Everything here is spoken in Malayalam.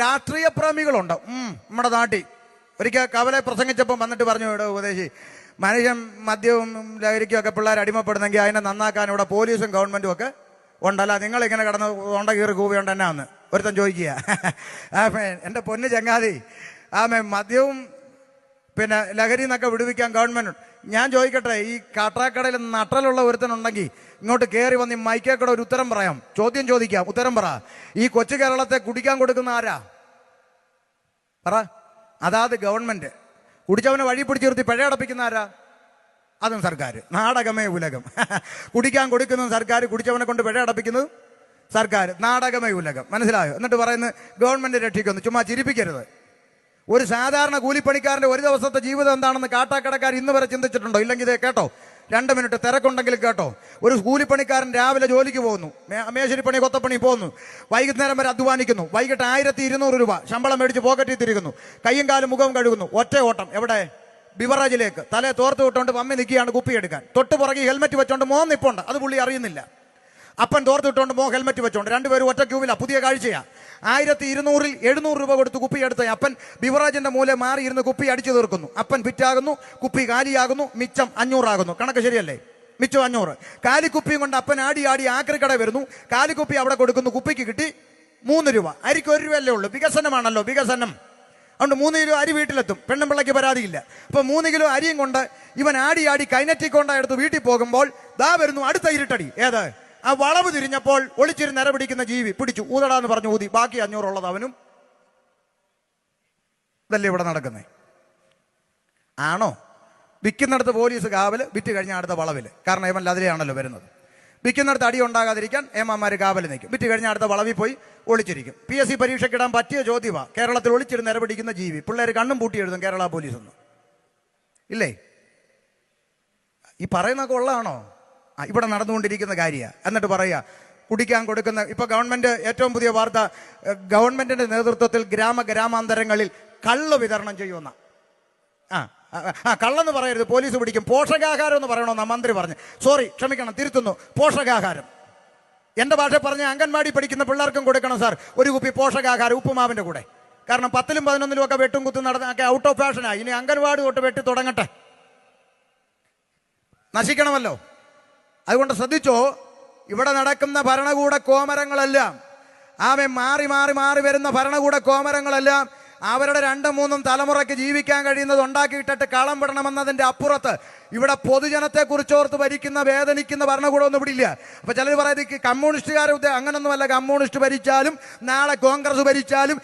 രാഷ്ട്രീയ പ്രേമികളുണ്ട് നമ്മുടെ നാട്ടിൽ. ഒരിക്കൽ കവലെ പ്രസംഗിച്ചപ്പം വന്നിട്ട് പറഞ്ഞു, ഇവിടെ ഉപദേശി, മനുഷ്യൻ മദ്യവും ലഹരിക്കും ഒക്കെ പിള്ളേർ അടിമപ്പെടുന്നെങ്കിൽ അതിനെ നന്നാക്കാൻ ഇവിടെ പോലീസും ഗവൺമെന്റും ഒക്കെ ഉണ്ടല്ല, നിങ്ങളിങ്ങനെ കിടന്ന് തൊണ്ട കീറി കൂവിയുണ്ട് എന്നാന്ന് ഒരുത്തൻ ചോദിക്കുക. എൻ്റെ പൊന്ന് ചങ്ങാതി, മദ്യവും പിന്നെ ലഹരി എന്നൊക്കെ വിടുവിക്കാൻ ഗവൺമെന്റ്. ഞാൻ ചോദിക്കട്ടെ, ഈ കാട്ടാക്കടയിൽ നട്ടലുള്ള ഒരുത്തനുണ്ടെങ്കിൽ ഇങ്ങോട്ട് കയറി വന്ന് ഈ മൈക്കേക്കടെ ഒരു ഉത്തരം പറയാം, ചോദ്യം ചോദിക്കാം, ഉത്തരം പറ. ഈ കൊച്ചു കേരളത്തെ കുടിക്കാൻ കൊടുക്കുന്ന ആരാ പറ? അതാത് ഗവൺമെന്റ്. കുടിച്ചവനെ വഴി പിടിച്ചു നിർത്തി പിഴയടപ്പിക്കുന്ന ആരാ? അതും സർക്കാർ. നാടകമേ ഉലകം. കുടിക്കാൻ കൊടുക്കുന്നതും സർക്കാർ, കുടിച്ചവനെ കൊണ്ട് പിഴയടപ്പിക്കുന്നതും സർക്കാർ. നാടകമേ ഉലകം. മനസ്സിലായോ? എന്നിട്ട് പറയുന്നത് ഗവൺമെന്റ് രക്ഷിക്കുന്നു. ചുമ്മാ ചിരിപ്പിക്കരുത്. ഒരു സാധാരണ കൂലിപ്പണിക്കാരൻ്റെ ഒരു ദിവസത്തെ ജീവിതം എന്താണെന്ന് കാട്ടാക്കടക്കാർ ഇന്ന് വരെ ചിന്തിച്ചിട്ടുണ്ടോ? ഇല്ലെങ്കിൽ ഇതേ കേട്ടോ, 2 മിനിറ്റ് തിരക്കുണ്ടെങ്കിലും കേട്ടോ. ഒരു കൂലിപ്പണിക്കാരൻ രാവിലെ ജോലിക്ക് പോകുന്നു, മേശരിപ്പണി കൊത്തപ്പണി പോകുന്നു, വൈകുന്നേരം വരെ അധ്വാനിക്കുന്നു, വൈകിട്ട് 1200 രൂപ ശമ്പളം മേടിച്ച് പോക്കറ്റിൽ തിരിക്കുന്നു, കയ്യും കാലും മുഖവും കഴുകുന്നു, ഒറ്റ ഓട്ടം എവിടെ? ബിവറേജിലേക്ക്. തലേ തോർത്ത് വിട്ടുകൊണ്ട് മമ്മി നിൽക്കുകയാണ് കുപ്പിയെടുക്കാൻ. തൊട്ട് പുറകെ ഹെൽമെറ്റ് വെച്ചോണ്ട് മോൻ നിപ്പുണ്ട്, അത് പുള്ളി അറിയുന്നില്ല. അപ്പൻ തോർത്ത് വിട്ടുകൊണ്ട് മോ ഹെൽമെറ്റ് വെച്ചോണ്ട്, രണ്ടുപേരും ഒറ്റ ക്യൂവില. പുതിയ കാഴ്ചയാ. 1200-ൽ 700 രൂപ കൊടുത്ത് കുപ്പി എടുത്ത അപ്പൻ ബിവറേജിന്റെ മൂലെ മാറി ഇരുന്ന് കുപ്പി അടിച്ചു തീർക്കുന്നു. അപ്പൻ ഫിറ്റാകുന്നു, കുപ്പി കാലിയാകുന്നു, മിച്ചം 500 ആകുന്നു. കണക്ക് ശരിയല്ലേ? മിച്ചം 500. കാലിക്കുപ്പിയും കൊണ്ട് അപ്പൻ ആടി ആക്രിക്കട വരുന്നു, കാലിക്കുപ്പി അവിടെ കൊടുക്കുന്നു, കുപ്പിക്ക് കിട്ടി 3 രൂപ. അരിക്ക് 1 രൂപയല്ലേ ഉള്ളൂ. വികസനമാണല്ലോ, വികസനം. അതുകൊണ്ട് 3 കിലോ അരി വീട്ടിലെത്തും. പെണ്ണും പിള്ളയ്ക്ക് പരാതിയില്ല. അപ്പൊ 3 കിലോ അരിയും കൊണ്ട് ഇവൻ ആടി കൈനറ്റിക് കൊണ്ടെടുത്ത് വീട്ടിൽ പോകുമ്പോൾ ദാ വരുന്നു അടുത്ത ഇരുട്ടടി. ഏത്? ആ വളവ് തിരിഞ്ഞപ്പോൾ ഒളിച്ചിരുന്ന് നിരപിടിക്കുന്ന ജീവി പിടിച്ചു, ഊതടാന്ന് പറഞ്ഞു ഊതി. ബാക്കി 500 ഉള്ളത് അവനും. ഇതല്ലേ ഇവിടെ നടക്കുന്നേ? ആണോ? വിൽക്കുന്നിടത്ത് പോലീസ് കാവല്, വിറ്റ് കഴിഞ്ഞാൽ അടുത്ത വളവില്. കാരണം ഇവൻ അതിലെയാണല്ലോ വരുന്നത്. വിൽക്കുന്നിടത്ത് അടി ഉണ്ടാകാതിരിക്കാൻ ഏമാന്മാർ കാവല് നിൽക്കും. വിറ്റ് കഴിഞ്ഞാൽ അടുത്ത വളവിൽ പോയി ഒളിച്ചിരിക്കും. PSC പരീക്ഷയ്ക്കിടാൻ പറ്റിയ ചോദ്യമാണ്, കേരളത്തിൽ ഒളിച്ചിരുന്ന് നിരപിടിക്കുന്ന ജീവി. പിള്ളേർ കണ്ണും പൂട്ടി എഴുതും കേരള പോലീസ് ഒന്നും ഇല്ലേ? ഈ പറയുന്നതൊക്കെ ഉള്ളതാണോ? ഇവിടെ നടന്നുകൊണ്ടിരിക്കുന്ന കാര്യമാണ്. എന്നിട്ട് പറയുക കുടിക്കാൻ കൊടുക്കുന്ന. ഇപ്പൊ ഗവൺമെന്റ് ഏറ്റവും പുതിയ വാർത്ത, ഗവൺമെന്റിന്റെ നേതൃത്വത്തിൽ ഗ്രാമാന്തരങ്ങളിൽ കള്ള് വിതരണം ചെയ്യുമെന്ന. കള്ളെന്ന് പറയരുത്, പോലീസ് പിടിക്കും. പോഷകാഹാരം എന്ന് പറയണമെന്നാ മന്ത്രി പറഞ്ഞു. സോറി, ക്ഷമിക്കണം, തിരുത്തുന്നു. പോഷകാഹാരം. എന്റെ ഭാഷ പറഞ്ഞ അംഗൻവാടി പഠിക്കുന്ന പിള്ളേർക്കും കൊടുക്കണം സാർ ഒരു കുപ്പി പോഷകാഹാരം ഉപ്പുമാവിന്റെ കൂടെ. കാരണം 10-ലും 11-ലും ഒക്കെ വെട്ടും കുത്തും നടന്നൊക്കെ ഔട്ട് ഓഫ് ഫാഷനായി. ഇനി അംഗൻവാടി തൊട്ട് വെട്ടി തുടങ്ങട്ടെ. നശിക്കണമല്ലോ. അതുകൊണ്ട് ശ്രദ്ധിച്ചോ, ഇവിടെ നടക്കുന്ന ഭരണകൂട കോമരങ്ങളെല്ലാം, മാറി മാറി മാറി വരുന്ന ഭരണകൂട കോമരങ്ങളെല്ലാം അവരുടെ 2-3 തലമുറയ്ക്ക് ജീവിക്കാൻ കഴിയുന്നത് ഉണ്ടാക്കിയിട്ടിട്ട് കളം വിടണമെന്നതിന്റെ അപ്പുറത്ത് ഇവിടെ പൊതുജനത്തെ കുറിച്ചോർത്ത് ഭരിക്കുന്ന വേദനിക്കുന്ന ഭരണകൂടമൊന്നും ഇവിടെ ഇല്ല. അപ്പൊ ചിലർ പറയുന്നത് കമ്മ്യൂണിസ്റ്റുകാരെ അങ്ങനൊന്നുമല്ല. കമ്മ്യൂണിസ്റ്റ് ഭരിച്ചാലും നാളെ കോൺഗ്രസ് ഭരിച്ചാലും